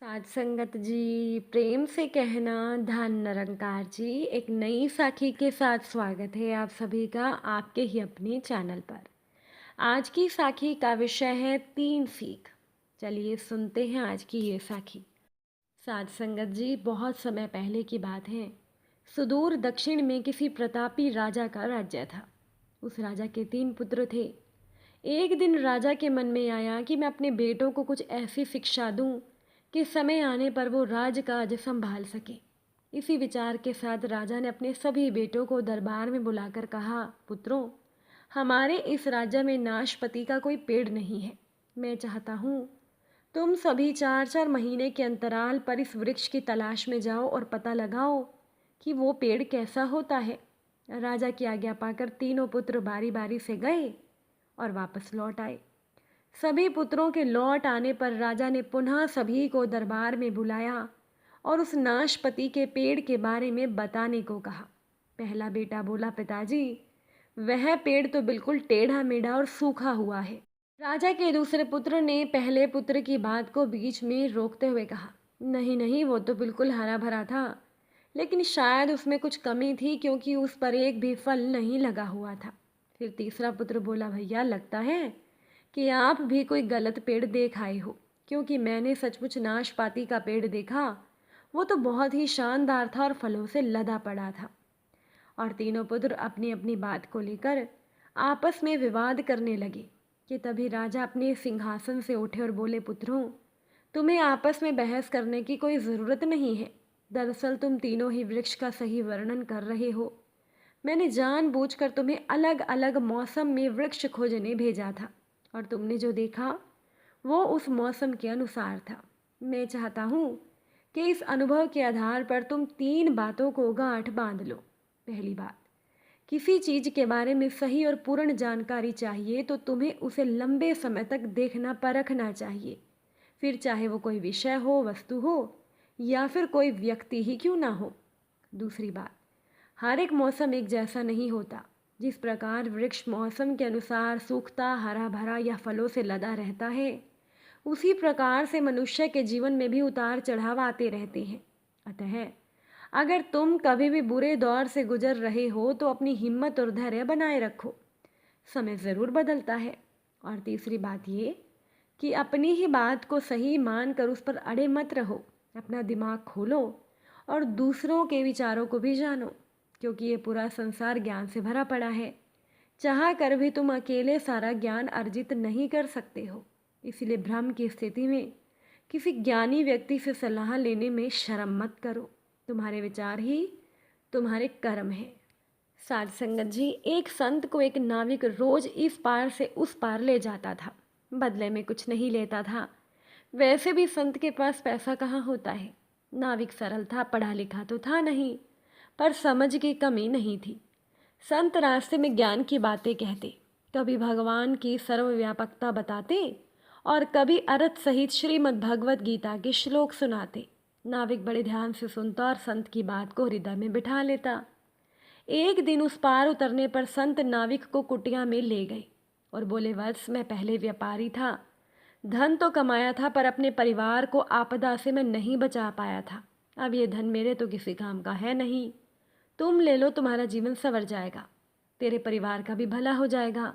साध संगत जी, प्रेम से कहना धन निरंकार जी। एक नई साखी के साथ स्वागत है आप सभी का आपके ही अपने चैनल पर। आज की साखी का विषय है 3 सीख। चलिए सुनते हैं आज की ये साखी। साध संगत जी, बहुत समय पहले की बात है। सुदूर दक्षिण में किसी प्रतापी राजा का राज्य था। उस राजा के 3 पुत्र थे। एक दिन राजा के मन में आया कि मैं अपने बेटों को कुछ ऐसी शिक्षा दूं कि समय आने पर वो राजकाज संभाल सके। इसी विचार के साथ राजा ने अपने सभी बेटों को दरबार में बुलाकर कहा, पुत्रों, हमारे इस राज्य में नाशपति का कोई पेड़ नहीं है। मैं चाहता हूँ तुम सभी 4-4 महीने के अंतराल पर इस वृक्ष की तलाश में जाओ और पता लगाओ कि वो पेड़ कैसा होता है। राजा की आज्ञा पाकर तीनों पुत्र बारी बारी से गए और वापस लौट आए। सभी पुत्रों के लौट आने पर राजा ने पुनः सभी को दरबार में बुलाया और उस नाशपति के पेड़ के बारे में बताने को कहा। पहला बेटा बोला, पिताजी, वह पेड़ तो बिल्कुल टेढ़ा मेढ़ा और सूखा हुआ है। राजा के दूसरे पुत्र ने पहले पुत्र की बात को बीच में रोकते हुए कहा, नहीं नहीं, वो तो बिल्कुल हरा भरा था, लेकिन शायद उसमें कुछ कमी थी क्योंकि उस पर एक भी फल नहीं लगा हुआ था। फिर तीसरा पुत्र बोला, भैया, लगता है कि आप भी कोई गलत पेड़ देख आए हो, क्योंकि मैंने सचमुच नाशपाती का पेड़ देखा। वो तो बहुत ही शानदार था और फलों से लदा पड़ा था। और तीनों पुत्र अपनी अपनी बात को लेकर आपस में विवाद करने लगे कि तभी राजा अपने सिंहासन से उठे और बोले, पुत्रों, तुम्हें आपस में बहस करने की कोई ज़रूरत नहीं है। दरअसल तुम तीनों ही वृक्ष का सही वर्णन कर रहे हो। मैंने जानबूझकर तुम्हें अलग अलग मौसम में वृक्ष खोजने भेजा था और तुमने जो देखा वो उस मौसम के अनुसार था। मैं चाहता हूँ कि इस अनुभव के आधार पर तुम 3 बातों को गांठ बांध लो। पहली बात, किसी चीज़ के बारे में सही और पूर्ण जानकारी चाहिए तो तुम्हें उसे लंबे समय तक देखना परखना चाहिए, फिर चाहे वो कोई विषय हो, वस्तु हो या फिर कोई व्यक्ति ही क्यों ना हो। दूसरी बात, हर एक मौसम एक जैसा नहीं होता। जिस प्रकार वृक्ष मौसम के अनुसार सूखता, हरा भरा या फलों से लदा रहता है, उसी प्रकार से मनुष्य के जीवन में भी उतार चढ़ाव आते रहते हैं। अतः अगर तुम कभी भी बुरे दौर से गुजर रहे हो तो अपनी हिम्मत और धैर्य बनाए रखो। समय ज़रूर बदलता है। और तीसरी बात ये कि अपनी ही बात को सही मानकर उस पर अड़े मत रहो। अपना दिमाग खोलो और दूसरों के विचारों को भी जानो, क्योंकि ये पूरा संसार ज्ञान से भरा पड़ा है। चाह कर भी तुम अकेले सारा ज्ञान अर्जित नहीं कर सकते हो। इसलिए भ्रम की स्थिति में किसी ज्ञानी व्यक्ति से सलाह लेने में शर्म मत करो। तुम्हारे विचार ही तुम्हारे कर्म हैं। साध संगत जी, एक संत को एक नाविक रोज इस पार से उस पार ले जाता था, बदले में कुछ नहीं लेता था। वैसे भी संत के पास पैसा कहाँ होता है। नाविक सरल था, पढ़ा लिखा तो था नहीं, पर समझ की कमी नहीं थी। संत रास्ते में ज्ञान की बातें कहते, कभी भगवान की सर्वव्यापकता बताते और कभी अर्थ सहित श्रीमद् भगवत गीता के श्लोक सुनाते। नाविक बड़े ध्यान से सुनता और संत की बात को हृदय में बिठा लेता। एक दिन उस पार उतरने पर संत नाविक को कुटिया में ले गए और बोले, वत्स, मैं पहले व्यापारी था, धन तो कमाया था, पर अपने परिवार को आपदा से मैं नहीं बचा पाया था। अब ये धन मेरे तो किसी काम का है नहीं। तुम ले लो, तुम्हारा जीवन संवर जाएगा, तेरे परिवार का भी भला हो जाएगा।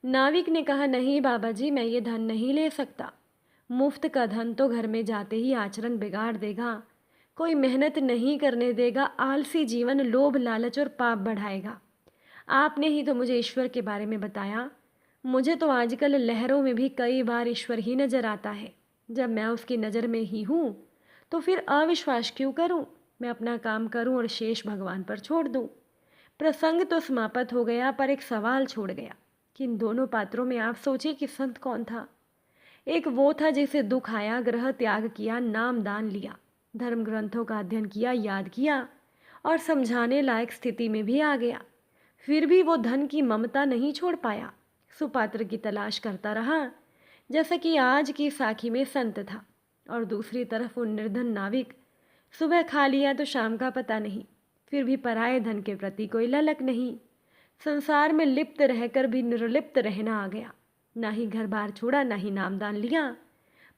नाविक ने कहा, नहीं बाबा जी, मैं ये धन नहीं ले सकता। मुफ्त का धन तो घर में जाते ही आचरण बिगाड़ देगा, कोई मेहनत नहीं करने देगा, आलसी जीवन लोभ लालच और पाप बढ़ाएगा। आपने ही तो मुझे ईश्वर के बारे में बताया। मुझे तो आजकल लहरों में भी कई बार ईश्वर ही नज़र आता है। जब मैं उसकी नज़र में ही हूँ तो फिर अविश्वास क्यों करूँ। मैं अपना काम करूँ और शेष भगवान पर छोड़ दूँ। प्रसंग तो समाप्त हो गया, पर एक सवाल छोड़ गया कि इन दोनों पात्रों में आप सोचिए कि संत कौन था। एक वो था जिसे दुख आया, ग्रह त्याग किया, नाम दान लिया, धर्म ग्रंथों का अध्ययन किया, याद किया और समझाने लायक स्थिति में भी आ गया। फिर भी वो धन की ममता नहीं छोड़ पाया, सुपात्र की तलाश करता रहा, जैसा कि आज की साखी में संत था। और दूसरी तरफ वो निर्धन नाविक, सुबह खा लिया तो शाम का पता नहीं, फिर भी पराये धन के प्रति कोई ललक नहीं। संसार में लिप्त रहकर भी निर्लिप्त रहना आ गया। ना ही घर बार छोड़ा, ना ही नामदान लिया,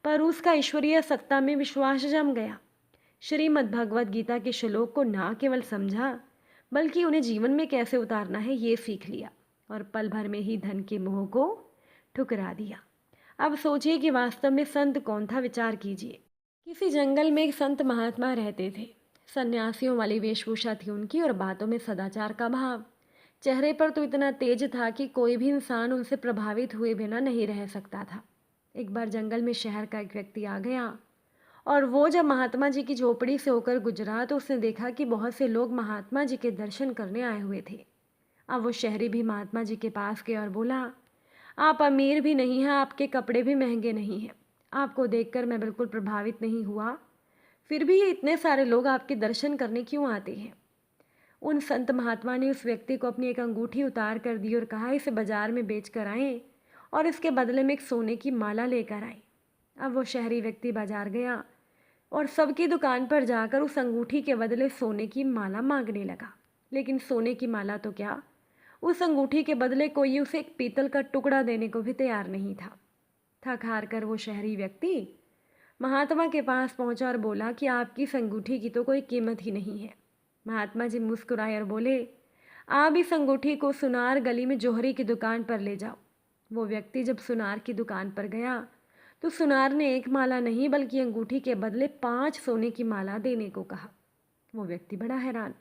पर उसका ईश्वरीय सत्ता में विश्वास जम गया। श्रीमद् भगवद गीता के श्लोक को ना केवल समझा बल्कि उन्हें जीवन में कैसे उतारना है ये सीख लिया और पल भर में ही धन के मोह को ठुकरा दिया। अब सोचिए कि वास्तव में संत कौन था, विचार कीजिए। किसी जंगल में एक संत महात्मा रहते थे। सन्यासियों वाली वेशभूषा थी उनकी और बातों में सदाचार का भाव। चेहरे पर तो इतना तेज था कि कोई भी इंसान उनसे प्रभावित हुए बिना नहीं रह सकता था। एक बार जंगल में शहर का एक व्यक्ति आ गया और वो जब महात्मा जी की झोपड़ी से होकर गुजरा तो उसने देखा कि बहुत से लोग महात्मा जी के दर्शन करने आए हुए थे। अब वो शहरी भी महात्मा जी के पास गया और बोला, आप अमीर भी नहीं हैं, आपके कपड़े भी महंगे नहीं हैं, आपको देखकर मैं बिल्कुल प्रभावित नहीं हुआ, फिर भी ये इतने सारे लोग आपके दर्शन करने क्यों आते हैं। उन संत महात्मा ने उस व्यक्ति को अपनी एक अंगूठी उतार कर दी और कहा, इसे बाजार में बेच कर आएँ और इसके बदले में एक सोने की माला लेकर आए। अब वो शहरी व्यक्ति बाजार गया और सबकी दुकान पर जाकर उस अंगूठी के बदले सोने की माला मांगने लगा। लेकिन सोने की माला तो क्या, उस अंगूठी के बदले कोई उसे एक पीतल का टुकड़ा देने को भी तैयार नहीं था। थक हार कर वो शहरी व्यक्ति महात्मा के पास पहुंचा और बोला कि आपकी इस अंगूठी की तो कोई कीमत ही नहीं है। महात्मा जी मुस्कुराए और बोले, आप इस अंगूठी को सुनार गली में जौहरी की दुकान पर ले जाओ। वो व्यक्ति जब सुनार की दुकान पर गया तो सुनार ने एक माला नहीं बल्कि अंगूठी के बदले 5 सोने की माला देने को कहा। वो व्यक्ति बड़ा हैरान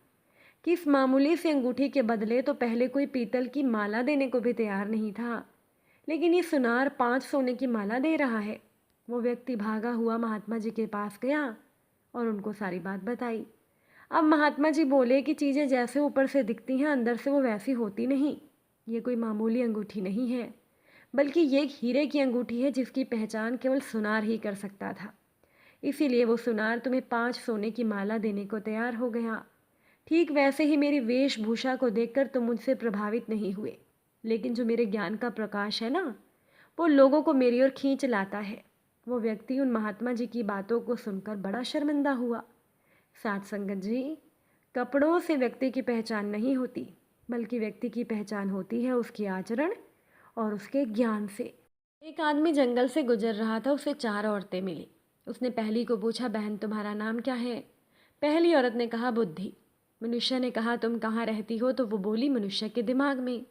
कि इस मामूली सी अंगूठी के बदले तो पहले कोई पीतल की माला देने को भी तैयार नहीं था, लेकिन ये सुनार 5 सोने की माला दे रहा है। वो व्यक्ति भागा हुआ महात्मा जी के पास गया और उनको सारी बात बताई। अब महात्मा जी बोले कि चीज़ें जैसे ऊपर से दिखती हैं अंदर से वो वैसी होती नहीं। ये कोई मामूली अंगूठी नहीं है बल्कि ये एक हीरे की अंगूठी है जिसकी पहचान केवल सुनार ही कर सकता था। इसीलिए वो सुनार तुम्हें 5 सोने की माला देने को तैयार हो गया। ठीक वैसे ही मेरी वेशभूषा को देखकर तुम मुझसे प्रभावित नहीं हुए, लेकिन जो मेरे ज्ञान का प्रकाश है ना, वो लोगों को मेरी ओर खींच लाता है। वो व्यक्ति उन महात्मा जी की बातों को सुनकर बड़ा शर्मिंदा हुआ। साथ संगत जी, कपड़ों से व्यक्ति की पहचान नहीं होती बल्कि व्यक्ति की पहचान होती है उसके आचरण और उसके ज्ञान से। एक आदमी जंगल से गुजर रहा था, उसे 4 औरतें मिली। उसने पहली को पूछा, बहन तुम्हारा नाम क्या है। पहली औरत ने कहा, बुद्धि। मनुष्य ने कहा, तुम कहाँ रहती हो, तो वो बोली, मनुष्य के दिमाग में।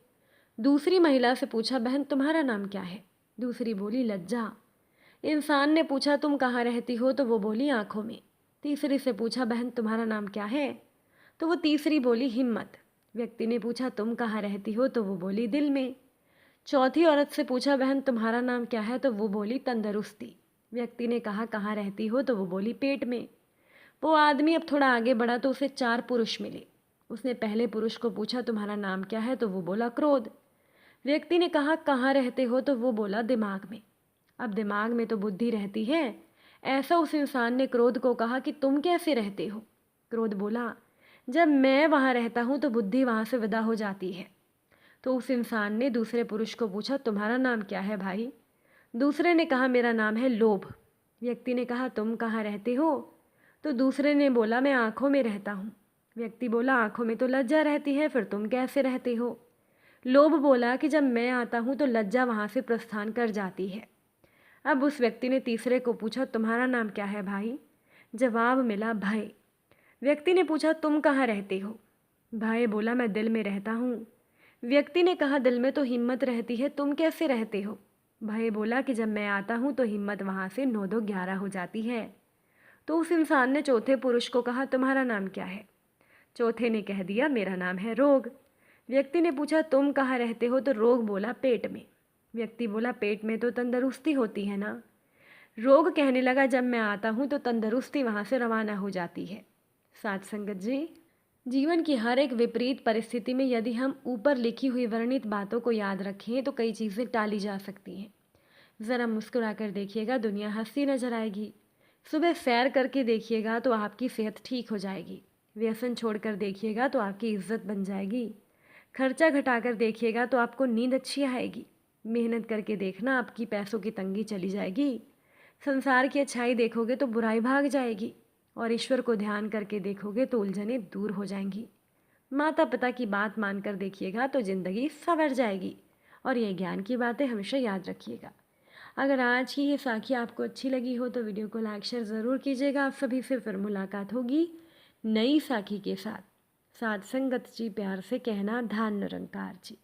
दूसरी महिला से पूछा, बहन तुम्हारा नाम क्या है। दूसरी बोली, लज्जा। इंसान ने पूछा, तुम कहाँ रहती हो, तो वो बोली, आँखों में। तीसरी से पूछा, बहन तुम्हारा नाम क्या है, तो वो तीसरी बोली, हिम्मत। व्यक्ति ने पूछा, तुम कहाँ रहती हो, तो वो बोली, दिल में। चौथी औरत से पूछा, बहन तुम्हारा नाम क्या है, तो वो बोली, तंदुरुस्ती। व्यक्ति ने कहा, कहाँ रहती हो, तो वो बोली, पेट में। वो आदमी अब थोड़ा आगे बढ़ा तो उसे 4 पुरुष मिले। उसने पहले पुरुष को पूछा, तुम्हारा नाम क्या है, तो वो बोला, क्रोध। व्यक्ति ने कहा, कहाँ रहते हो, तो वो बोला, दिमाग में। अब दिमाग में तो बुद्धि रहती है। ऐसा उस इंसान ने क्रोध को कहा कि तुम कैसे रहते हो। क्रोध बोला, जब मैं वहाँ रहता हूँ तो बुद्धि वहाँ से विदा हो जाती है। तो उस इंसान ने दूसरे पुरुष को पूछा, तुम्हारा नाम क्या है भाई। दूसरे ने कहा, मेरा नाम है लोभ। व्यक्ति ने कहा, तुम कहाँ रहते हो, तो दूसरे ने बोला, मैं आँखों में रहता हूँ। व्यक्ति बोला, आँखों में तो लज्जा रहती है, फिर तुम कैसे रहते हो। लोभ बोला कि जब मैं आता हूँ तो लज्जा वहाँ से प्रस्थान कर जाती है। अब उस व्यक्ति ने तीसरे को पूछा, तुम्हारा नाम क्या है भाई। जवाब मिला, भय। व्यक्ति ने पूछा, तुम कहाँ रहते हो। भय बोला, मैं दिल में रहता हूँ। व्यक्ति ने कहा, दिल में तो हिम्मत रहती है, तुम कैसे रहते हो। भय बोला कि जब मैं आता हूँ तो हिम्मत वहाँ से 9-2-11 हो जाती है। तो उस इंसान ने चौथे पुरुष को कहा, तुम्हारा नाम क्या है। चौथे ने कह दिया, मेरा नाम है रोग। व्यक्ति ने पूछा, तुम कहाँ रहते हो, तो रोग बोला, पेट में। व्यक्ति बोला, पेट में तो तंदुरुस्ती होती है ना। रोग कहने लगा, जब मैं आता हूँ तो तंदुरुस्ती वहाँ से रवाना हो जाती है। साथ संगत जी, जीवन की हर एक विपरीत परिस्थिति में यदि हम ऊपर लिखी हुई वर्णित बातों को याद रखें तो कई चीज़ें टाली जा सकती हैं। ज़रा मुस्कुरा कर देखिएगा, दुनिया हंसती नजर आएगी। सुबह सैर करके देखिएगा तो आपकी सेहत ठीक हो जाएगी। व्यसन छोड़कर देखिएगा तो आपकी इज्जत बन जाएगी। खर्चा घटाकर देखिएगा तो आपको नींद अच्छी आएगी। मेहनत करके देखना, आपकी पैसों की तंगी चली जाएगी। संसार की अच्छाई देखोगे तो बुराई भाग जाएगी और ईश्वर को ध्यान करके देखोगे तो उलझनें दूर हो जाएंगी। माता पिता की बात मानकर देखिएगा तो ज़िंदगी संवर जाएगी। और ये ज्ञान की बातें हमेशा याद रखिएगा। अगर आज की ये साखी आपको अच्छी लगी हो तो वीडियो को लाइक शेयर ज़रूर कीजिएगा। आप सभी से फिर मुलाकात होगी नई साखी के साथ। साथ संगत जी, प्यार से कहना, धान निरंकार जी।